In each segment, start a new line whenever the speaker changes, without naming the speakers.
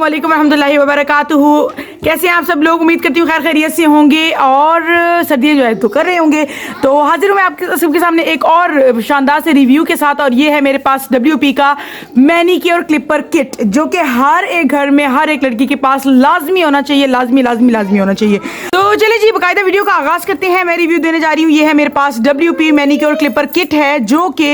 वालेकुम रहमतुल्लाहि व बरकातुहू। कैसे हैं आप सब लोग? उम्मीद करती हूँ खैर खैरियत से होंगे और सर्दियाँ जो है तो कर रहे होंगे। तो हाजिर हूँ मैं आपके सबके सामने एक और शानदार से रिव्यू के साथ, और ये है मेरे पास WP का मैनीक्योर क्लिपर किट, जो कि हर एक घर में हर एक लड़की के पास लाजमी होना चाहिए, लाजमी होना चाहिए। तो चलिए जी बाकायदा वीडियो का आगाज़ करते हैं। मैं रिव्यू देने जा रही हूँ। ये है मेरे पास WP मैनीक्योर क्लिपर किट है, जो कि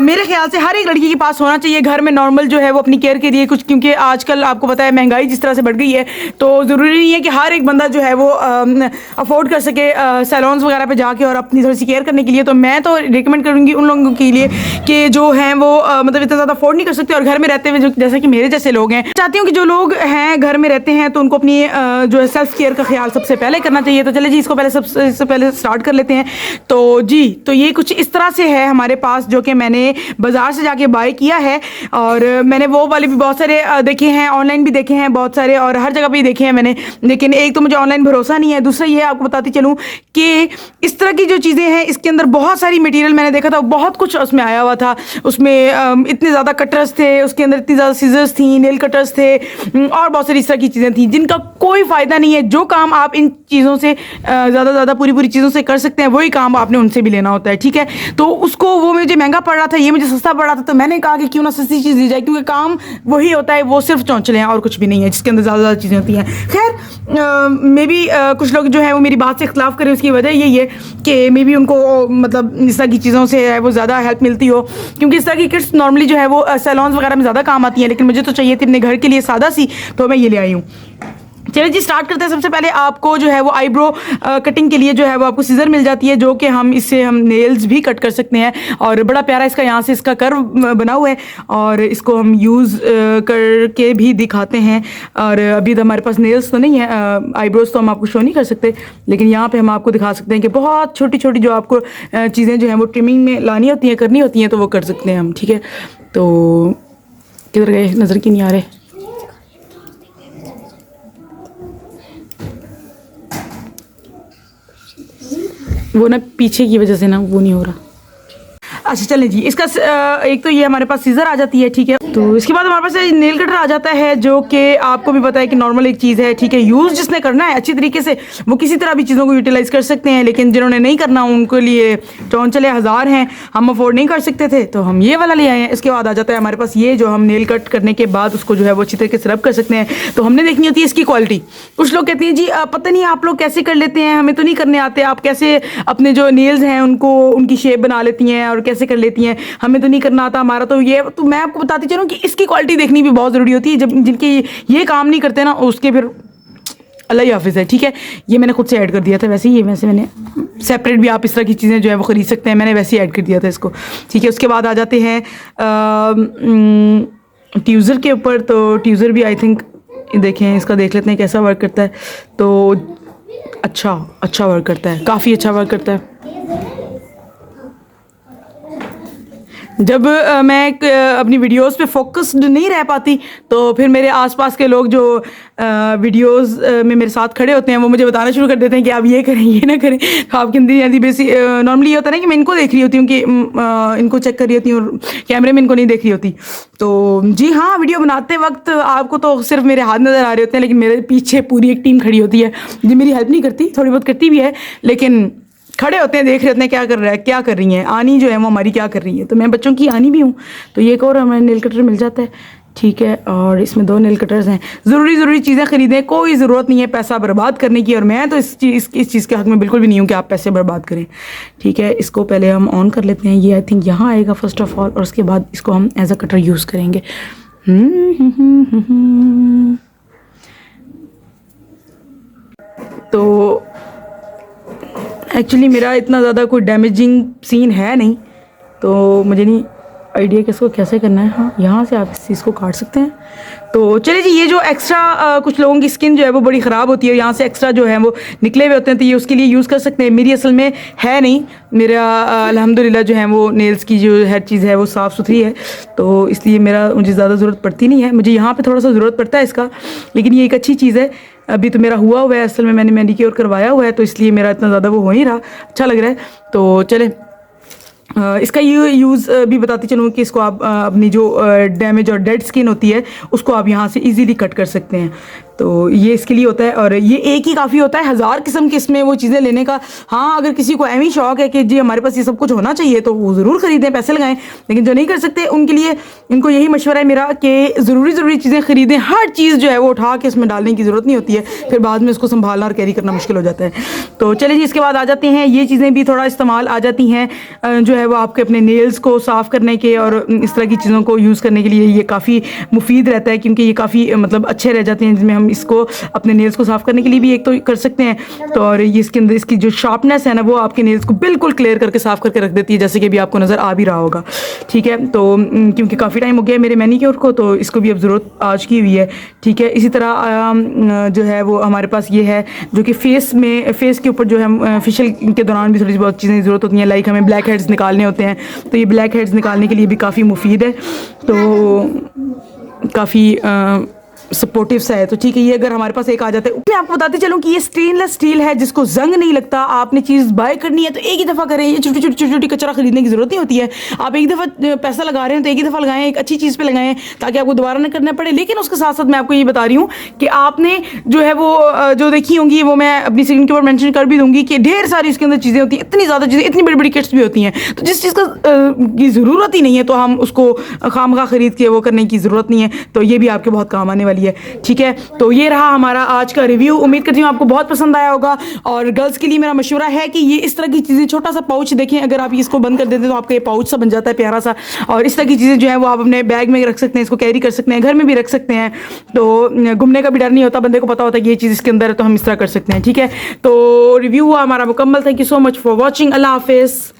मेरे ख्याल से हर एक लड़की के पास होना चाहिए घर में। नॉर्मल जो है वो अपनी केयर के लिए कुछ, क्योंकि आजकल आपको पता है महंगाई जिस तरह से बढ़ गई है, तो ज़रूरी नहीं है कि हर एक बंदा जो है वो अफोर्ड कर सके सैलून्स वगैरह पे जाके और अपनी थोड़ी सी केयर करने के लिए। तो मैं तो रिकमेंड करूँगी उन लोगों के लिए कि जो हैं वो मतलब इतना ज़्यादा अफोर्ड नहीं कर सकते और घर में रहते हुए, जो जैसे कि मेरे जैसे लोग हैं, चाहती हूँ कि जो लोग हैं घर में रहते हैं तो उनको अपनी जो है सेल्फ केयर का ख्याल सबसे पहले करना चाहिए। तो चले जी इसको सबसे पहले स्टार्ट कर लेते हैं। तो जी तो ये कुछ इस तरह से है हमारे पास, जो कि मैंने बाज़ार से जाके बाय किया है। और मैंने वो वाले भी बहुत सारे देखे हैं, ऑनलाइन भी देखे हैं बहुत सारे, और हर जगह पे देखे हैं मैंने, लेकिन एक तो मुझे ऑनलाइन भरोसा नहीं है। दूसरा ये आपको बताती चलूँ कि इस तरह की जो चीज़ें हैं इसके अंदर बहुत सारी मटेरियल मैंने देखा था, बहुत कुछ उसमें आया हुआ था। उसमें इतने ज़्यादा कटर्स थे, उसके अंदर इतनी ज़्यादा सीजर्स थी, नेल कटर्स थे, और बहुत सारी इस तरह की चीज़ें थी जिनका कोई फ़ायदा नहीं है। जो काम आप इन चीज़ों से ज़्यादा पूरी चीज़ों से कर सकते हैं, वही काम आपने उनसे भी लेना होता है, ठीक है। तो उसको वो मुझे महंगा पड़ रहा था, ये मुझे सस्ता पड़ रहा था, तो मैंने कहा कि क्यों ना सस्ती चीज़ ली जाए, क्योंकि काम वही होता है, वो सिर्फ चौंचले हैं और कुछ भी नहीं है जिसके अंदर ज़्यादा चीज़ें होती हैं। खैर मे बी कुछ लोग जो है वो मेरी बात से इख्तलाफ करें, उसकी वजह यही है कि मे बी उनको मतलब इस तरह की चीज़ों से है वो ज़्यादा हेल्प मिलती हो, क्योंकि इस तरह की किट्स नॉर्मली जो है वो सैलून्स वगैरह में ज़्यादा काम आती हैं, लेकिन मुझे तो चाहिए थी अपने घर के लिए सादा सी, तो मैं ये ले आई हूँ। चलिए जी स्टार्ट करते हैं। सबसे पहले आपको जो है वो आईब्रो कटिंग के लिए जो है वो आपको सीज़र मिल जाती है, जो कि इससे हम नेल्स भी कट कर सकते हैं, और बड़ा प्यारा इसका यहाँ से इसका कर्व बना हुआ है, और इसको हम यूज़ करके भी दिखाते हैं। और अभी तो हमारे पास नेल्स तो नहीं है, आईब्रोज तो हम आपको शो नहीं कर सकते, लेकिन यहाँ पे हम आपको दिखा सकते हैं कि बहुत छोटी छोटी जो आपको चीज़ें जो हैं वो ट्रिमिंग में लानी होती हैं, करनी होती हैं, तो वो कर सकते हैं हम, ठीक है। तो किधर गए, नज़र क्यों नहीं आ रहे? वो ना पीछे की वजह से ना वो नहीं हो रहा। अच्छा चलें जी, इसका एक तो ये हमारे पास सीज़र आ जाती है, ठीक है। तो इसके बाद हमारे पास नेल कटर आ जाता है, जो कि आपको भी पता है कि नॉर्मल एक चीज़ है, ठीक है। यूज़ जिसने करना है अच्छी तरीके से, वो किसी तरह भी चीज़ों को यूटिलाइज़ कर सकते हैं, लेकिन जिन्होंने नहीं करना उनके लिए चौंचले हज़ार हैं, हम अफोर्ड नहीं कर सकते थे, तो हम ये वाला ले आए हैं। इसके बाद आ जाता है हमारे पास ये, जो हम नेल कट करने के बाद उसको जो है वो अच्छी तरीके से रब कर सकते हैं। तो हमने देखनी होती है इसकी क्वालिटी। कुछ लोग कहते हैं जी पता नहीं आप लोग कैसे कर लेते हैं, हमें तो नहीं करने आते, आप कैसे अपने जो नेल्स हैं उनको उनकी शेप बना लेती हैं और कैसे कर लेती हैं, हमें तो नहीं करना आता हमारा तो ये। तो मैं आपको बताती चलूँ कि इसकी क्वालिटी देखनी भी बहुत ज़रूरी होती है। जब जिनके ये काम नहीं करते ना, उसके फिर अल्लाह ही हाफिज़ है, ठीक है। ये मैंने खुद से ऐड कर दिया था, वैसे ही वैसे मैंने सेपरेट भी आप इस तरह की चीज़ें जो है वो ख़रीद सकते हैं, मैंने वैसे ही ऐड कर दिया था इसको, ठीक है। उसके बाद आ जाते हैं ट्यूज़र के ऊपर। तो ट्यूज़र भी आई थिंक देखें, इसका देख लेते हैं कैसा वर्क करता है। तो अच्छा वर्क करता है, काफ़ी अच्छा वर्क करता है। जब मैं अपनी वीडियोस पे फोकस्ड नहीं रह पाती, तो फिर मेरे आसपास के लोग जो वीडियोस में मेरे साथ खड़े होते हैं, वो मुझे बताना शुरू कर देते हैं कि आप ये करें, ये ना करें। तो आपकी अंदर बेसिक नॉर्मली ये होता है ना कि मैं इनको देख रही होती हूँ, कि इनको चेक कर रही होती हूँ, कैमरे में इनको नहीं देख रही होती। तो जी हाँ, वीडियो बनाते वक्त आपको तो सिर्फ मेरे हाथ नज़र आ रहे होते हैं, लेकिन मेरे पीछे पूरी एक टीम खड़ी होती है जो मेरी हेल्प नहीं करती, थोड़ी बहुत करती भी है, लेकिन खड़े होते हैं, देख रहे होते हैं क्या कर रहा है, क्या कर रही हैं, आनी जो है वो हमारी क्या कर रही है। तो मैं बच्चों की आनी भी हूँ, तो ये एक और हमें नेल कटर मिल जाता है, ठीक है। और इसमें 2 नेल कटर्स हैं। ज़रूरी चीज़ें ख़रीदें, कोई ज़रूरत नहीं है पैसा बर्बाद करने की, और मैं तो इस चीज़ के हक़ में बिल्कुल भी नहीं हूँ कि आप पैसे बर्बाद करें, ठीक है। इसको पहले हम ऑन कर लेते हैं, ये आई थिंक यहाँ आएगा फर्स्ट ऑफ ऑल, और उसके बाद इसको हम एज अ कटर यूज़ करेंगे। तो एक्चुअली मेरा इतना ज़्यादा कोई डैमेजिंग सीन है नहीं, तो मुझे नहीं आइडिया कि इसको कैसे करना है। हाँ, यहाँ से आप इस चीज़ को काट सकते हैं। तो चलिए जी, ये जो एक्स्ट्रा कुछ लोगों की स्किन जो है वो बड़ी ख़राब होती है, यहाँ से एक्स्ट्रा जो है वो निकले हुए होते हैं, तो ये उसके लिए यूज़ कर सकते हैं। मेरी असल में है नहीं, मेरा अल्हम्दुलिल्लाह जो है वो नेल्स की जो हर चीज़ है वो साफ़ सुथरी है, तो इसलिए मुझे ज़्यादा ज़रूरत पड़ती नहीं है। मुझे यहाँ पर थोड़ा सा ज़रूरत पड़ता है इसका, लेकिन ये एक अच्छी चीज़ है। अभी तो मेरा हुआ है, असल में मैंने मैनीक्योर करवाया हुआ है, तो इसलिए मेरा इतना ज़्यादा वो हो नहीं रहा, अच्छा लग रहा है। तो चले इसका ये यूज़ भी बताती चलूँ कि इसको आप अपनी जो डैमेज और डेड स्किन होती है उसको आप यहाँ से इजीली कट कर सकते हैं। तो ये इसके लिए होता है, और ये एक ही काफ़ी होता है, 1000 किस्म के इसमें वो चीज़ें लेने का। हाँ, अगर किसी को एवं शौक है कि जी हमारे पास ये सब कुछ होना चाहिए तो वो ज़रूर ख़रीदें, पैसे लगाएं। लेकिन जो नहीं कर सकते उनके लिए इनको यही मशवरा है मेरा कि ज़रूरी चीज़ें ख़रीदें। हर चीज़ जो है वो उठा के इसमें डालने की ज़रूरत नहीं होती है, फिर बाद में इसको संभालना और कैरी करना मुश्किल हो जाता है। तो चलिए जी, इसके बाद आ जाते हैं, ये चीज़ें भी थोड़ा इस्तेमाल आ जाती हैं जो है वो आपके अपने नेल्स को साफ़ करने के और इस तरह की चीज़ों को यूज़ करने के लिए ये काफ़ी मुफीद रहता है, क्योंकि ये काफ़ी मतलब अच्छे रह जाते हैं, जिसमें हम इसको अपने नेल्स को साफ़ करने के लिए भी एक तो कर सकते हैं। तो और ये इसके अंदर इसकी जो शार्पनेस है ना वो आपके नेल्स को बिल्कुल क्लियर करके साफ़ करके रख देती है, जैसे कि अभी आपको नज़र आ भी रहा होगा। ठीक है, तो क्योंकि काफ़ी टाइम हो गया है मेरे मैनीक्योर को, तो इसको भी अब ज़रूरत आज की हुई है। ठीक है, इसी तरह जो है वो हमारे पास ये है जो कि फेस के ऊपर जो है फेशियल के दौरान भी थोड़ी बहुत चीज़ें की ज़रूरत होती हैं। लाइक हमें ब्लैक हेड्स निकालने होते हैं, तो ये ब्लैक हेड्स निकालने के लिए भी काफ़ी मुफीद है, तो काफ़ी सपोर्टिव सा है। तो ठीक है, ये अगर हमारे पास एक आ जाता है। मैं आपको बताते चलूँ कि ये स्टेनलेस स्टील है जिसको जंग नहीं लगता। आपने चीज़ बाय करनी है तो एक ही दफ़ा करें, ये छोटी कचरा खरीदने की ज़रूरत नहीं होती है। आप एक दफ़ा पैसा लगा रहे हैं तो एक ही दफ़ा लगाएं, एक अच्छी चीज़ पे लगाएं ताकि आपको दोबारा ना करना पड़े। लेकिन उसके साथ साथ मैं आपको ये बता रही हूँ कि आपने जो है वो जो देखी होंगी वो मैं अपनी स्क्रीन के ऊपर मैंशन कर भी दूँगी कि ढेर सारी इसके अंदर चीज़ें होती हैं, इतनी ज़्यादा चीज़ें, इतनी बड़ी बड़ी किट्स भी होती हैं। तो जिस चीज़ की ज़रूरत ही नहीं है तो हम उसको खामखा ख़रीद के वो करने की ज़रूरत नहीं है। तो ये भी आपके बहुत काम आने वाली है। ठीक है, तो ये रहा हमारा आज का रिव्यू। उम्मीद करती हूँ आपको बहुत पसंद आया होगा। और गर्ल्स के लिए मेरा मशवरा है कि ये इस तरह की चीज़ें, छोटा सा पाउच देखें, अगर आप इसको बंद कर देते हैं तो आपका ये पाउच सा बन जाता है प्यारा सा। और इस तरह की चीज़ें जो है वो आप अपने बैग में रख सकते हैं, इसको कैरी कर सकते हैं, घर में भी रख सकते हैं। तो घूमने का भी डर नहीं होता, बंदे को पता होता है कि ये चीज़ इसके अंदर है तो हम इस तरह कर सकते हैं। ठीक है, तो रिव्यू हुआ हमारा मुकम्मल। Thank you so much for watching. Allah हाफिज़।